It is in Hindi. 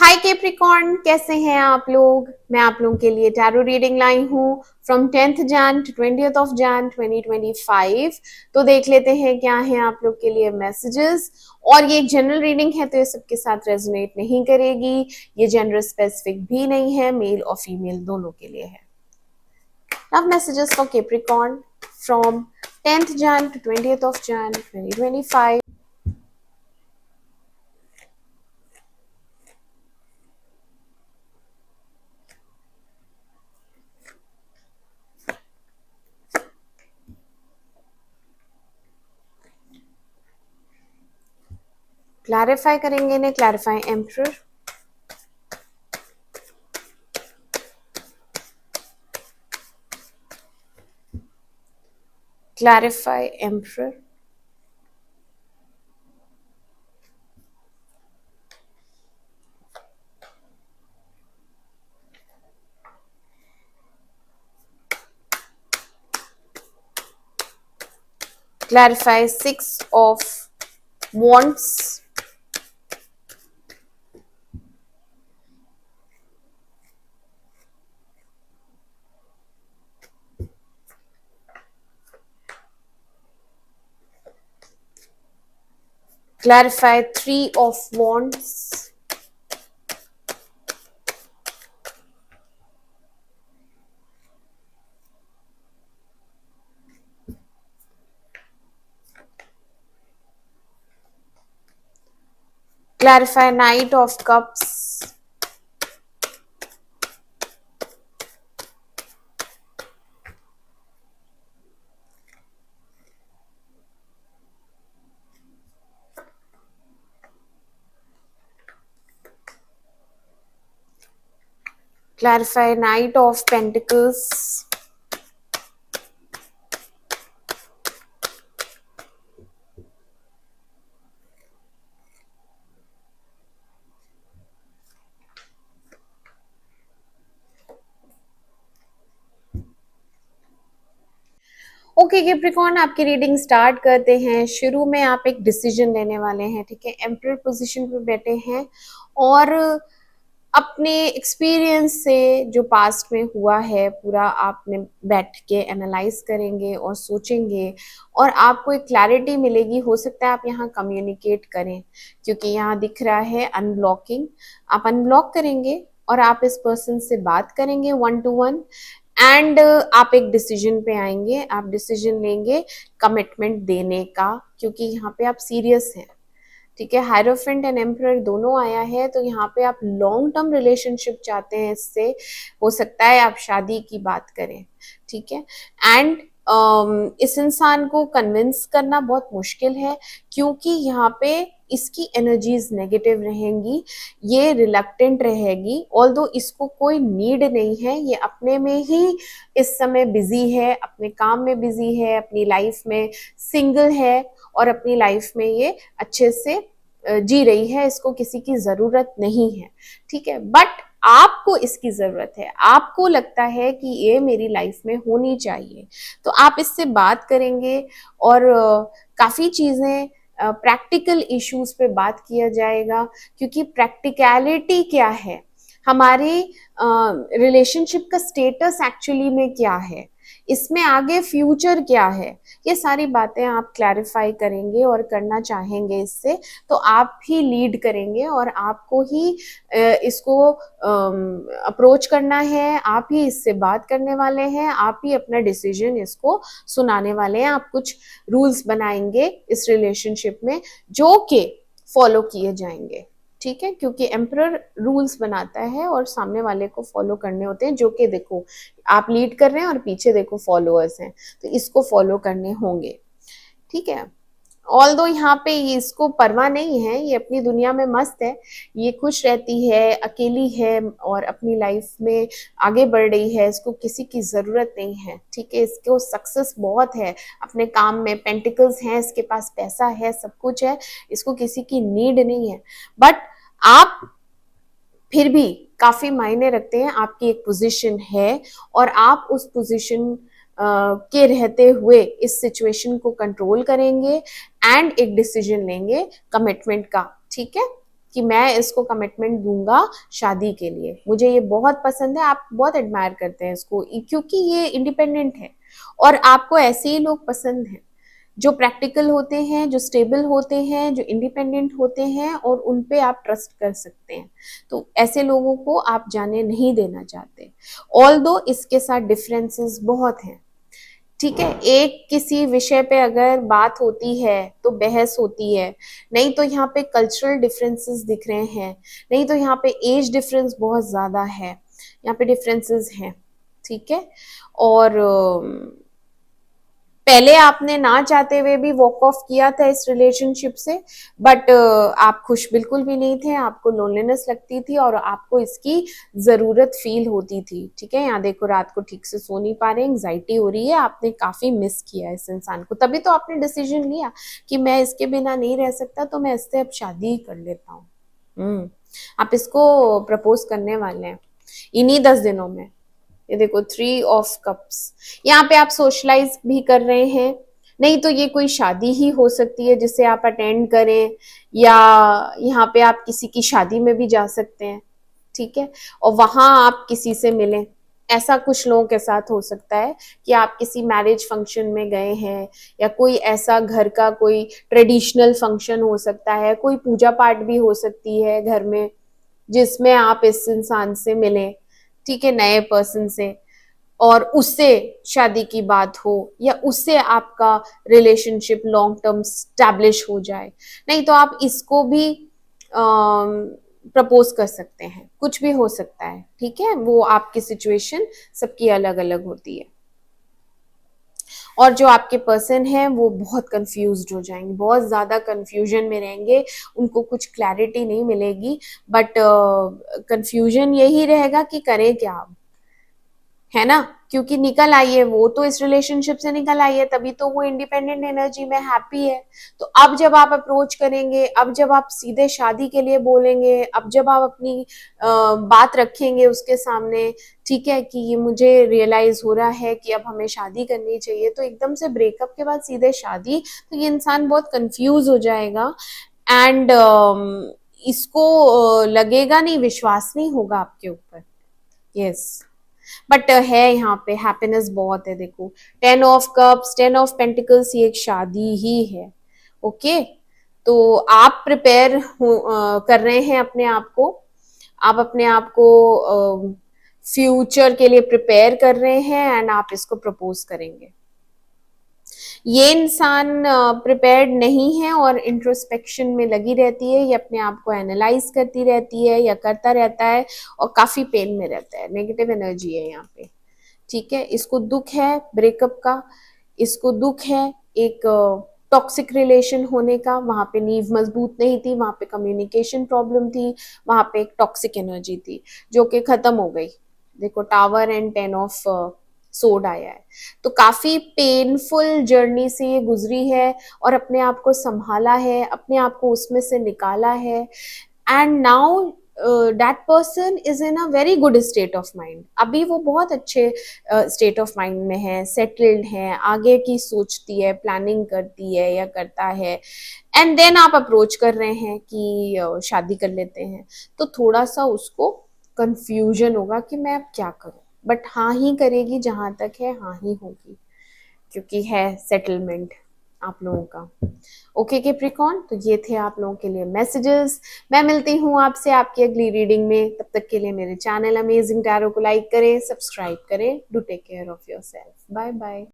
हाय कैप्रिकॉर्न, कैसे हैं आप लोग। मैं आप लोगों के लिए टैरो रीडिंग लाई हूँ from 10th Jan to 20th of Jan 2025। तो देख लेते हैं क्या है आप लोग के लिए मैसेजेस। और ये एक जनरल रीडिंग है तो ये सबके साथ रेजोनेट नहीं करेगी। ये जेंडर स्पेसिफिक भी नहीं है, मेल और फीमेल दोनों के लिए है। Love messages for Capricorn from 10th Jan to 20th of Jan 2025। Clarify करेंगे ने clarify emperor, clarify emperor, clarify six of wands, clarify three of wands, clarify knight of cups, clarify knight of pentacles, okay Capricorn, आपकी रीडिंग स्टार्ट करते हैं। शुरू में आप एक डिसीजन लेने वाले हैं, ठीक है। एम्परर पोजीशन पे बैठे हैं और अपने एक्सपीरियंस से जो पास्ट में हुआ है पूरा आपने बैठ के एनालाइज करेंगे और सोचेंगे और आपको एक क्लैरिटी मिलेगी। हो सकता है आप यहाँ कम्युनिकेट करें क्योंकि यहाँ दिख रहा है अनब्लॉकिंग। आप अनब्लॉक करेंगे और आप इस पर्सन से बात करेंगे 1-to-1 एंड आप एक डिसीजन पे आएंगे। आप डिसीजन लेंगे कमिटमेंट देने का क्योंकि यहाँ पे आप सीरियस हैं, ठीक है। हायरोफेंट एंड एम्परर दोनों आया है तो यहाँ पे आप लॉन्ग टर्म रिलेशनशिप चाहते हैं। इससे हो सकता है आप शादी की बात करें, ठीक है। एंड इस इंसान को कन्विंस करना बहुत मुश्किल है क्योंकि यहाँ पे इसकी एनर्जीज नेगेटिव रहेंगी, ये रिलक्टेंट रहेगी। ऑल्दो इसको कोई नीड नहीं है, ये अपने में ही इस समय बिजी है, अपने काम में बिजी है, अपनी लाइफ में सिंगल है और अपनी लाइफ में ये अच्छे से जी रही है। इसको किसी की जरूरत नहीं है, ठीक है। बट आपको इसकी जरूरत है, आपको लगता है कि ये मेरी लाइफ में होनी चाहिए, तो आप इससे बात करेंगे और काफी चीजें प्रैक्टिकल इश्यूज पे बात किया जाएगा क्योंकि प्रैक्टिकलिटी क्या है, हमारी रिलेशनशिप का स्टेटस एक्चुअली में क्या है, इसमें आगे फ्यूचर क्या है, ये सारी बातें आप क्लैरिफाई करेंगे और करना चाहेंगे इससे। तो आप ही लीड करेंगे और आपको ही इसको अप्रोच करना है, आप ही इससे बात करने वाले हैं, आप ही अपना डिसीजन इसको सुनाने वाले हैं। आप कुछ रूल्स बनाएंगे इस रिलेशनशिप में जो कि फॉलो किए जाएंगे, ठीक है। क्योंकि एम्परर रूल्स बनाता है और सामने वाले को फॉलो करने होते हैं, जो कि देखो आप लीड कर रहे हैं और पीछे देखो फॉलोअर्स हैं, तो इसको फॉलो करने होंगे, ठीक है। ऑल्दो यहाँ पे ये इसको परवाह नहीं है, ये अपनी दुनिया में मस्त है, ये खुश रहती है, अकेली है और अपनी लाइफ में आगे बढ़ रही है। इसको किसी की जरूरत नहीं है, ठीक है। इसको सक्सेस बहुत है अपने काम में, पेंटिकल्स हैं इसके पास, पैसा है, सब कुछ है, इसको किसी की नीड नहीं है। बट आप फिर भी काफी मायने रखते हैं, आपकी एक पोजीशन है और आप उस पोजीशन के रहते हुए इस सिचुएशन को कंट्रोल करेंगे एंड एक डिसीजन लेंगे कमिटमेंट का, ठीक है। कि मैं इसको कमिटमेंट दूंगा शादी के लिए, मुझे ये बहुत पसंद है, आप बहुत एडमायर करते हैं इसको क्योंकि ये इंडिपेंडेंट है। और आपको ऐसे ही लोग पसंद हैं जो प्रैक्टिकल होते हैं, जो स्टेबल होते हैं, जो इंडिपेंडेंट होते हैं और उन पे आप ट्रस्ट कर सकते हैं। तो ऐसे लोगों को आप जाने नहीं देना चाहते। ऑल्दो इसके साथ डिफरेंसेस बहुत हैं, ठीक है। एक किसी विषय पे अगर बात होती है तो बहस होती है, नहीं तो यहाँ पे कल्चरल डिफरेंसेस दिख रहे हैं, नहीं तो यहाँ पे एज डिफरेंस बहुत ज्यादा है, यहाँ पे डिफरेंसेस हैं, ठीक है। और पहले आपने ना चाहते हुए भी वॉक ऑफ किया था इस रिलेशनशिप से, बट आप खुश बिल्कुल भी नहीं थे, आपको लोनलीनेस लगती थी और आपको इसकी जरूरत फील होती थी, ठीक है। यहाँ देखो रात को ठीक से सो नहीं पा रहे, एंग्जाइटी हो रही है, आपने काफी मिस किया इस इंसान को, तभी तो आपने डिसीजन लिया कि मैं इसके बिना नहीं रह सकता, तो मैं इससे अब शादी ही कर लेता हूँ। आप इसको प्रपोज करने वाले हैं इन्हीं 10 दिनों में। ये देखो 3 ऑफ कप्स, यहाँ पे आप सोशलाइज भी कर रहे हैं, नहीं तो ये कोई शादी ही हो सकती है जिसे आप अटेंड करें, या यहाँ पे आप किसी की शादी में भी जा सकते हैं, ठीक है, और वहां आप किसी से मिलें। ऐसा कुछ लोगों के साथ हो सकता है कि आप किसी मैरिज फंक्शन में गए हैं, या कोई ऐसा घर का कोई ट्रेडिशनल फंक्शन हो सकता है, कोई पूजा पाठ भी हो सकती है घर में, जिसमें आप इस इंसान से मिलें, ठीक है, नए पर्सन से, और उससे शादी की बात हो, या उससे आपका रिलेशनशिप लॉन्ग टर्म स्टैब्लिश हो जाए। नहीं तो आप इसको भी प्रपोज कर सकते हैं, कुछ भी हो सकता है, ठीक है। वो आपकी सिचुएशन सबकी अलग अलग होती है। और जो आपके पर्सन है वो बहुत कंफ्यूज्ड हो जाएंगे, बहुत ज्यादा कंफ्यूजन में रहेंगे, उनको कुछ क्लैरिटी नहीं मिलेगी, बट कंफ्यूजन यही रहेगा कि करें क्या अब, है ना। क्योंकि निकल आई है वो तो, इस रिलेशनशिप से निकल आई है, तभी तो वो इंडिपेंडेंट एनर्जी में हैप्पी है। तो अब जब आप अप्रोच करेंगे, अब जब आप सीधे शादी के लिए बोलेंगे, अब जब आप अपनी बात रखेंगे उसके सामने, ठीक है, कि ये मुझे रियलाइज हो रहा है कि अब हमें शादी करनी चाहिए, तो एकदम से ब्रेकअप के बाद सीधे शादी, तो ये इंसान बहुत कंफ्यूज हो जाएगा। एंड इसको लगेगा नहीं, विश्वास नहीं होगा आपके ऊपर। यस, बट है यहाँ पे हैप्पीनेस बहुत है। देखो 10 ऑफ कप्स, 10 ऑफ पेंटिकल्स, ये एक शादी ही है, ओके। तो आप प्रिपेयर कर रहे हैं अपने आप को, आप अपने आप को फ्यूचर के लिए प्रिपेयर कर रहे हैं, एंड आप इसको प्रपोज करेंगे। ये इंसान प्रिपेयर्ड नहीं है और इंट्रोस्पेक्शन में लगी रहती है, ये अपने आप को एनालाइज करती रहती है या करता रहता है, और काफी पेन में रहता है, नेगेटिव एनर्जी है यहाँ पे, ठीक है। इसको दुख है ब्रेकअप का, इसको दुख है एक टॉक्सिक रिलेशन होने का, वहां पे नींव मजबूत नहीं थी, वहां पे कम्युनिकेशन प्रॉब्लम थी, वहां पे एक टॉक्सिक एनर्जी थी जो कि खत्म हो गई। देखो टावर एंड 10 ऑफ सोड आया है, तो काफी पेनफुल जर्नी से ये गुजरी है, और अपने आप को संभाला है, अपने आप को उसमें से निकाला है, and now that person is in a very good state of mind. अभी वो बहुत अच्छे स्टेट ऑफ माइंड में है, सेटल्ड है, आगे की सोचती है, प्लानिंग करती है या करता है, एंड देन आप अप्रोच कर रहे हैं कि शादी कर लेते हैं, तो थोड़ा सा उसको कंफ्यूजन होगा कि मैं अब क्या करूं, बट हाँ ही करेगी, जहां तक है हाँ ही होगी, क्योंकि है सेटलमेंट आप लोगों का। ओके कैप्रिकॉर्न, तो ये थे आप लोगों के लिए मैसेजेस। मैं मिलती हूँ आपसे आपकी अगली रीडिंग में, तब तक के लिए मेरे चैनल अमेजिंग टैरो को लाइक करें, सब्सक्राइब करें। Do take care of yourself, bye bye.